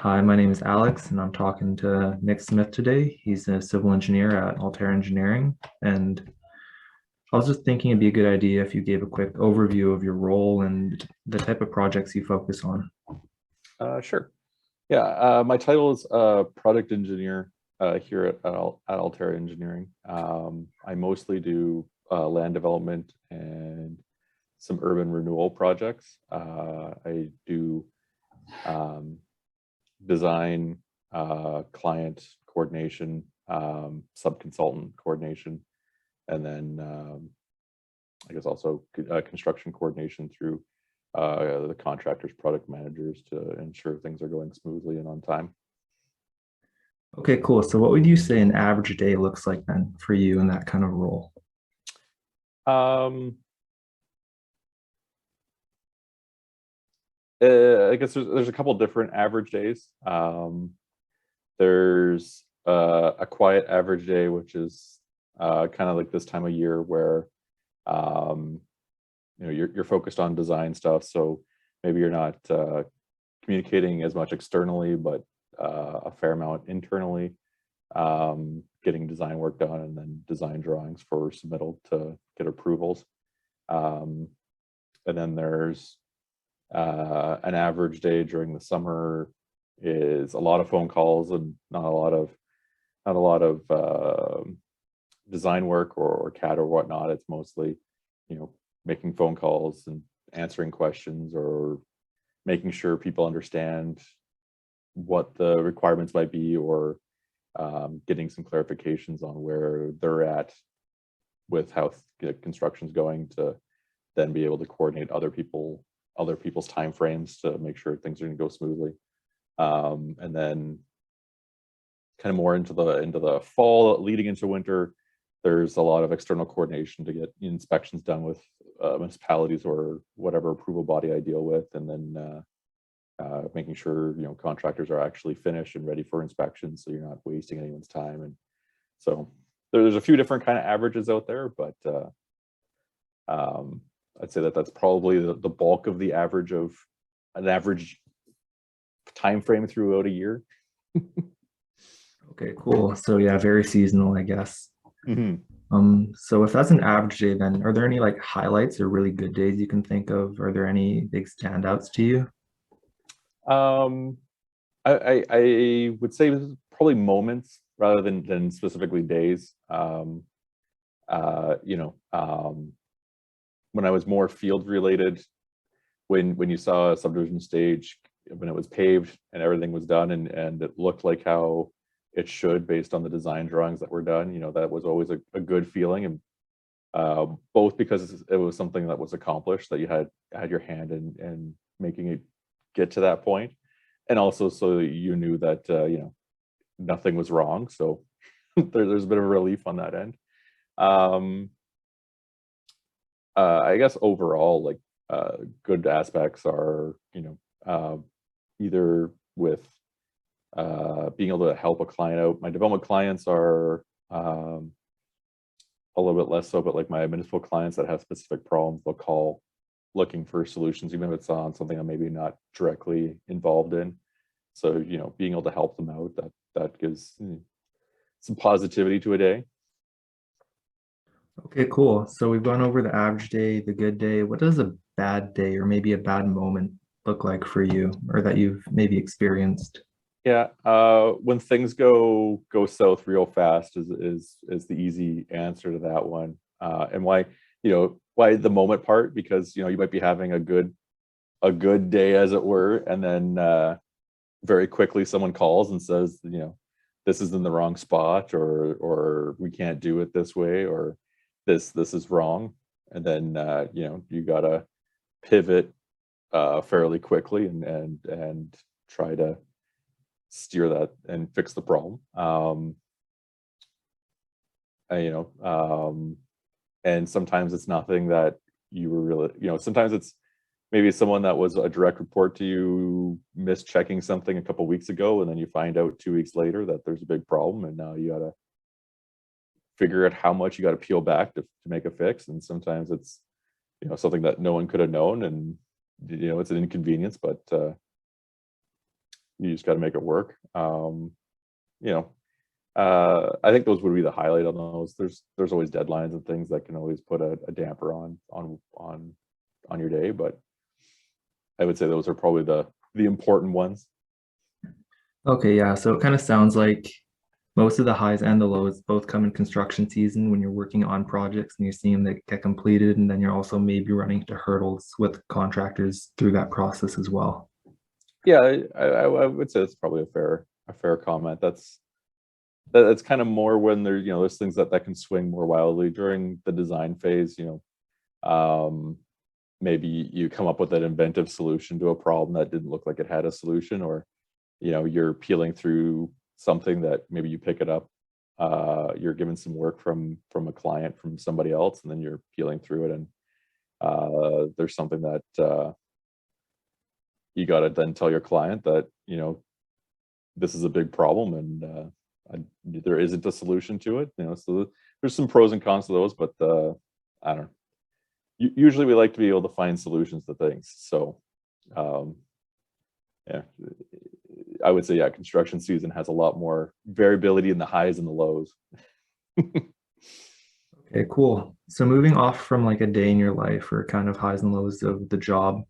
Hi, my name is Alex, and I'm talking to Nick Smith today. He's a civil engineer at Altair Engineering. And I was just thinking it'd be a good idea if you gave a quick overview of your role and the type of projects you focus on. Sure. Yeah, my title is product engineer here at Altair Engineering. I mostly do land development and some urban renewal projects. I do design, client coordination, sub-consultant coordination, and then I guess also construction coordination through the contractors, product managers to ensure things are going smoothly and on time. Okay, cool. So what would you say an average day looks like then for you in that kind of role? Um, I guess there's a couple different average days. There's a quiet average day, which is kind of like this time of year where um, you're focused on design stuff, so maybe you're not communicating as much externally, but a fair amount internally, getting design work done and then design drawings for submittal to get approvals. And then there's an average day during the summer is a lot of phone calls and not a lot of design work or CAD or whatnot. It's mostly, making phone calls and answering questions or making sure people understand what the requirements might be, or getting some clarifications on where they're at with how construction's going, to then be able to coordinate other people's timeframes to make sure things are going to go smoothly. And then kind of more into the fall leading into winter, there's a lot of external coordination to get inspections done with municipalities or whatever approval body I deal with, and then making sure contractors are actually finished and ready for inspection, so you're not wasting anyone's time. And so there's a few different kind of averages out there, but I'd say that's probably the bulk of the average of an average time frame throughout a year. Okay, cool. So yeah, very seasonal, I guess. Mm-hmm. So if that's an average day, then are there any like highlights or really good days you can think of? Are there any big standouts to you? Um, I would say probably moments rather than specifically days. When I was more field related, when you saw a subdivision stage, when it was paved and everything was done and it looked like how it should based on the design drawings that were done, that was always a good feeling. And both because it was something that was accomplished, that you had your hand in making it get to that point, and also so you knew that nothing was wrong. So there's a bit of a relief on that end. I guess overall, like good aspects are either with being able to help a client out. My development clients are a little bit less so, but like my municipal clients that have specific problems, they'll call looking for solutions, even if it's on something I'm maybe not directly involved in. So being able to help them out, that gives some positivity to a day. Okay, cool. So we've gone over the average day, the good day. What does a bad day or maybe a bad moment look like for you or that you've maybe experienced? Yeah, when things go south real fast is the easy answer to that one. And why the moment part? Because you might be having a good day, as it were, and then very quickly someone calls and says, this is in the wrong spot, or we can't do it this way, or this is wrong. And then you gotta pivot fairly quickly and try to steer that and fix the problem. And sometimes it's nothing that you were really, sometimes it's maybe someone that was a direct report to you mischecking something a couple weeks ago, and then you find out 2 weeks later that there's a big problem, and now you gotta figure out how much you got to peel back to make a fix. And sometimes it's something that no one could have known, and it's an inconvenience, but you just got to make it work. You know, I think those would be the highlight on those. There's always deadlines and things that can always put a damper on your day, but I would say those are probably the important ones. Okay, yeah. So it kind of sounds like most of the highs and the lows both come in construction season when you're working on projects and you're seeing them get completed, and then you're also maybe running into hurdles with contractors through that process as well. Yeah, I would say that's probably a fair comment. That's kind of more when there's things that can swing more wildly during the design phase. Maybe you come up with an inventive solution to a problem that didn't look like it had a solution, or you're peeling through something that maybe you pick it up. You're given some work from a client, from somebody else, and then you're peeling through it, and there's something that you got to then tell your client that this is a big problem, and there isn't a solution to it. So there's some pros and cons to those, but I don't know. Usually we like to be able to find solutions to things. So yeah, I would say, yeah, construction season has a lot more variability in the highs and the lows. Okay, cool. So moving off from like a day in your life or kind of highs and lows of the job,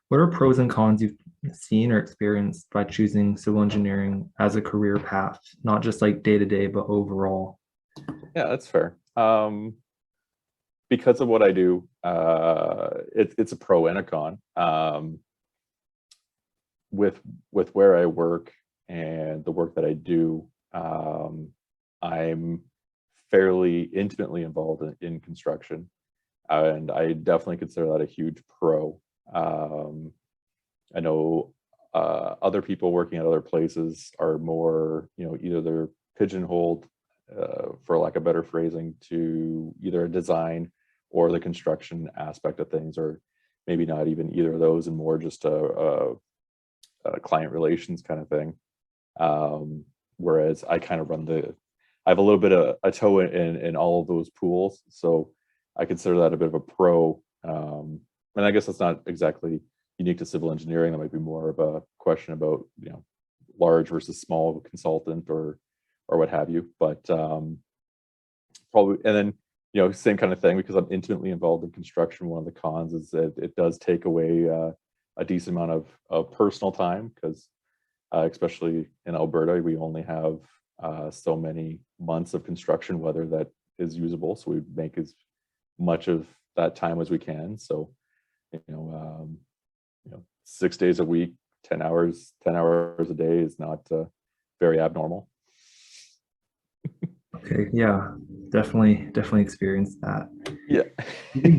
what are pros and cons you've seen or experienced by choosing civil engineering as a career path, not just like day to day, but overall? Yeah, that's fair. Because of what I do, it's a pro and a con. With where I work and the work that I do, I'm fairly intimately involved in construction, and I definitely consider that a huge pro. I know other people working at other places are more, either they're pigeonholed, for lack of better phrasing, to either a design or the construction aspect of things, or maybe not even either of those, and more just a client relations kind of thing. Whereas I kind of I have a little bit of a toe in all of those pools, so I consider that a bit of a pro. And I guess that's not exactly unique to civil engineering. That might be more of a question about large versus small consultant or what have you. But probably, and then same kind of thing, because I'm intimately involved in construction. One of the cons is that it does take away a decent amount of personal time, because especially in Alberta, we only have so many months of construction weather that is usable. So we make as much of that time as we can. So, 6 days a week, 10 hours a day is not very abnormal. Okay, yeah, definitely experienced that. Yeah. You can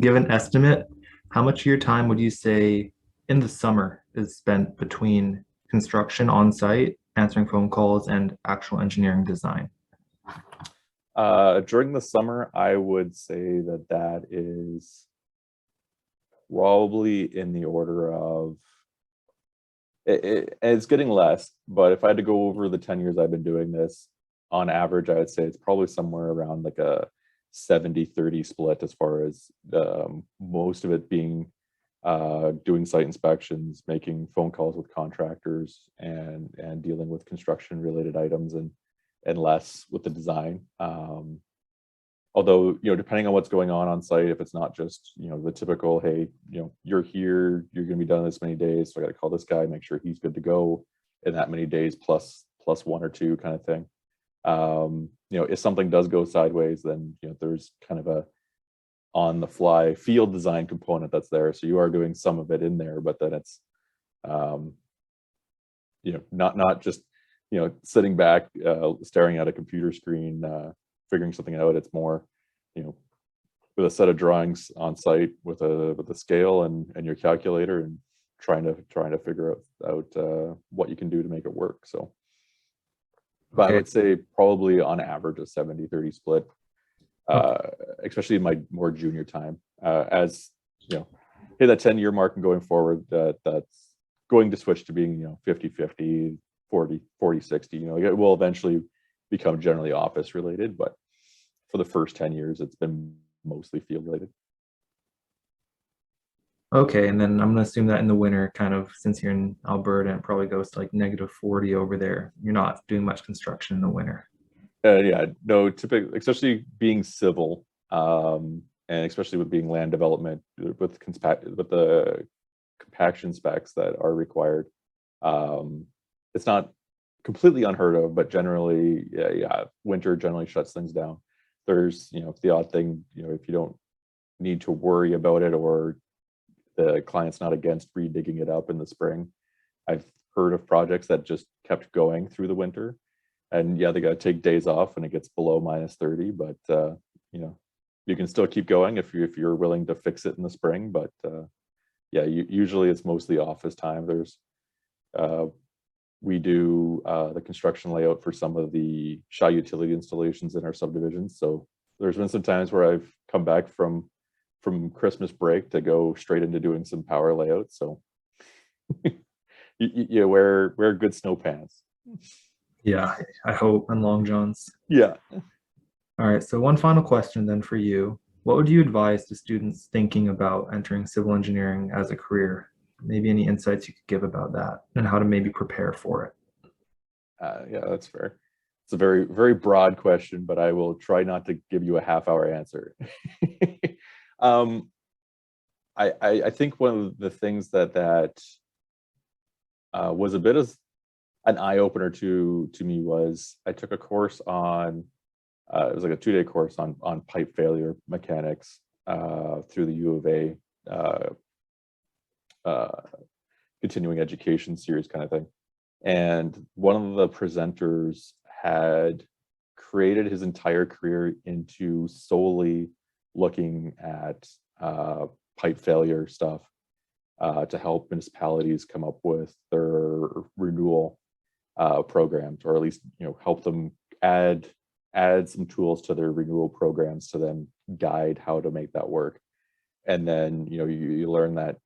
give an estimate. How much of your time would you say in the summer is spent between construction on site, answering phone calls, and actual engineering design? During the summer, I would say that is probably in the order of, it's getting less, but if I had to go over the 10 years I've been doing this, on average, I would say it's probably somewhere around like a 70-30 split, as far as most of it being doing site inspections, making phone calls with contractors, and dealing with construction related items, and less with the design. Although, depending on what's going on site, if it's not just, the typical, hey, you're here, you're going to be done in this many days, so I got to call this guy, make sure he's good to go in that many days, plus 1 or 2 kind of thing. If something does go sideways, then, there's kind of a on the fly field design component that's there. So you are doing some of it in there, but then it's, not just, sitting back, staring at a computer screen, figuring something out. It's more, with a set of drawings on site, with a scale and your calculator, and trying to figure out what you can do to make it work. So, but I Okay. would say probably on average a 70-30 split, especially in my more junior time. As hit that 10-year mark and going forward, that's going to switch to being 50-50, 40-60. It will eventually become generally office related, but for the first 10 years, it's been mostly field related. Okay, and then I'm gonna assume that in the winter, kind of since you're in Alberta and it probably goes to like -40 over there, you're not doing much construction in the winter. Yeah, no, typically, especially being civil, and especially with being land development, with the compaction specs that are required. Um, it's not completely unheard of, but generally, yeah, winter generally shuts things down. There's, the odd thing, if you don't need to worry about it, or the client's not against redigging it up in the spring. I've heard of projects that just kept going through the winter, and yeah, they got to take days off when it gets below -30, but you know, you can still keep going if you're willing to fix it in the spring. But yeah, usually it's mostly office time. There's uh, we do the construction layout for some of the shy utility installations in our subdivisions. So there's been some times where I've come back from Christmas break to go straight into doing some power layouts. So you wear good snow pants. Yeah, I hope, and long johns. Yeah. All right, so one final question then for you. What would you advise to students thinking about entering civil engineering as a career? Maybe any insights you could give about that and how to maybe prepare for it. Yeah, that's fair. It's a very, very broad question, but I will try not to give you a half-hour answer. um, I think one of the things that was a bit of an eye opener to me was I took a course on it was like a 2-day course on pipe failure mechanics through the U of A uh, uh, continuing education series kind of thing. And one of the presenters had created his entire career into solely looking at pipe failure stuff to help municipalities come up with their renewal programs, or at least help them add some tools to their renewal programs to then guide how to make that work. And then you learn that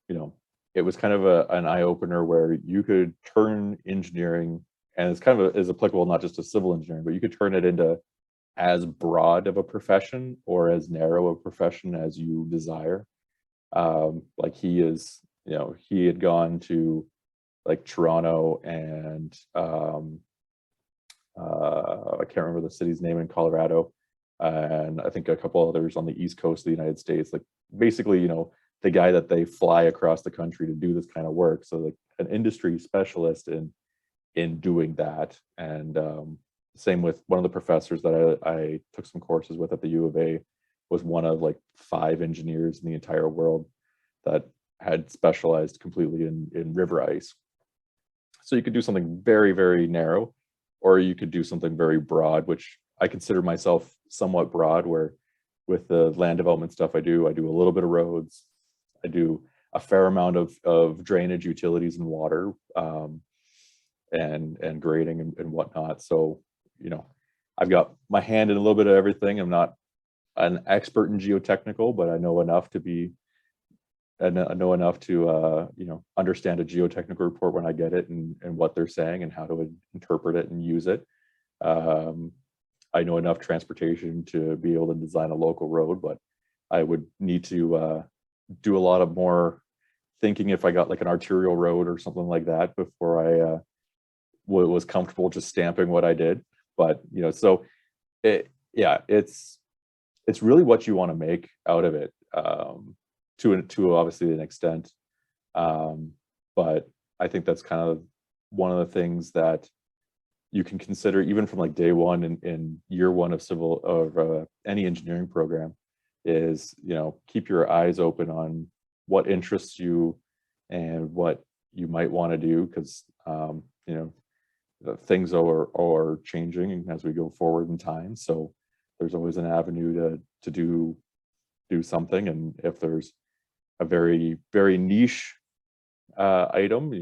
you know it was kind of an eye opener where you could turn engineering, and it's kind of is applicable not just to civil engineering, but you could turn it into as broad of a profession or as narrow a profession as you desire. Like he had gone to like Toronto and I can't remember the city's name in Colorado, and I think a couple others on the east coast of the United States. Like basically, the guy that they fly across the country to do this kind of work. So like an industry specialist in doing that. And same with one of the professors that I took some courses with at the U of A, was one of like 5 engineers in the entire world that had specialized completely in river ice. So you could do something very, very narrow, or you could do something very broad, which I consider myself somewhat broad, where with the land development stuff I do a little bit of roads. I do a fair amount of drainage, utilities, and water, and grading and whatnot. So, I've got my hand in a little bit of everything. I'm not an expert in geotechnical, but I know enough to be and I know enough to understand a geotechnical report when I get it, and what they're saying and how to interpret it and use it. Um, I know enough transportation to be able to design a local road, but I would need to do a lot of more thinking if I got like an arterial road or something like that before I was comfortable just stamping what I did. But so yeah, it's really what you want to make out of it, to obviously an extent. But I think that's kind of one of the things that you can consider even from like day one in year one of any engineering program, is keep your eyes open on what interests you and what you might want to do, because things are changing as we go forward in time. So there's always an avenue to do something. And if there's a very, very niche item,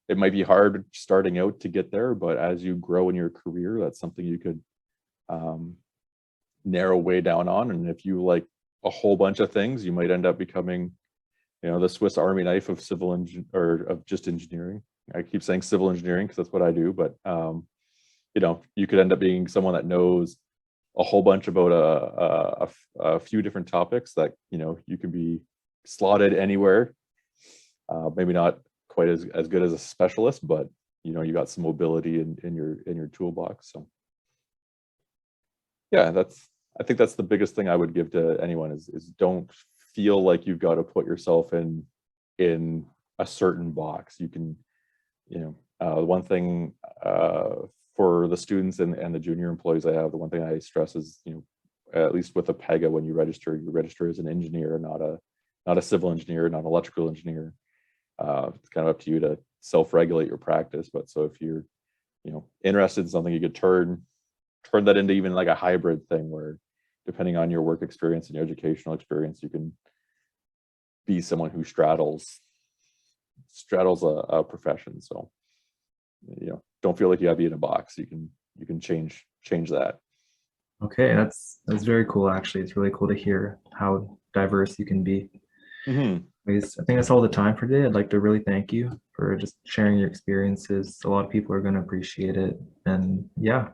it might be hard starting out to get there, but as you grow in your career, that's something you could narrow way down on. And if you like a whole bunch of things, you might end up becoming the Swiss Army knife of civil engine or of just engineering. I keep saying civil engineering because that's what I do, but you could end up being someone that knows a whole bunch about a few different topics that you can be slotted anywhere. Maybe not quite as good as a specialist, but you know, you got some mobility in your toolbox. So yeah, I think that's the biggest thing I would give to anyone is don't feel like you've got to put yourself in a certain box. You can, you know, one thing for the students and the junior employees I have, the one thing I stress is, you know, at least with a PEGA, when you register as an engineer, not a civil engineer, not an electrical engineer. It's kind of up to you to self-regulate your practice. But so if you're, you know, interested in something, you could turn that into even like a hybrid thing where, depending on your work experience and your educational experience, you can be someone who straddles a profession. So, you know, don't feel like you have to be in a box. You can change that. Okay, that's very cool. Actually, it's really cool to hear how diverse you can be. Mm-hmm. Anyways, I think that's all the time for today. I'd like to really thank you for just sharing your experiences. A lot of people are going to appreciate it. And yeah,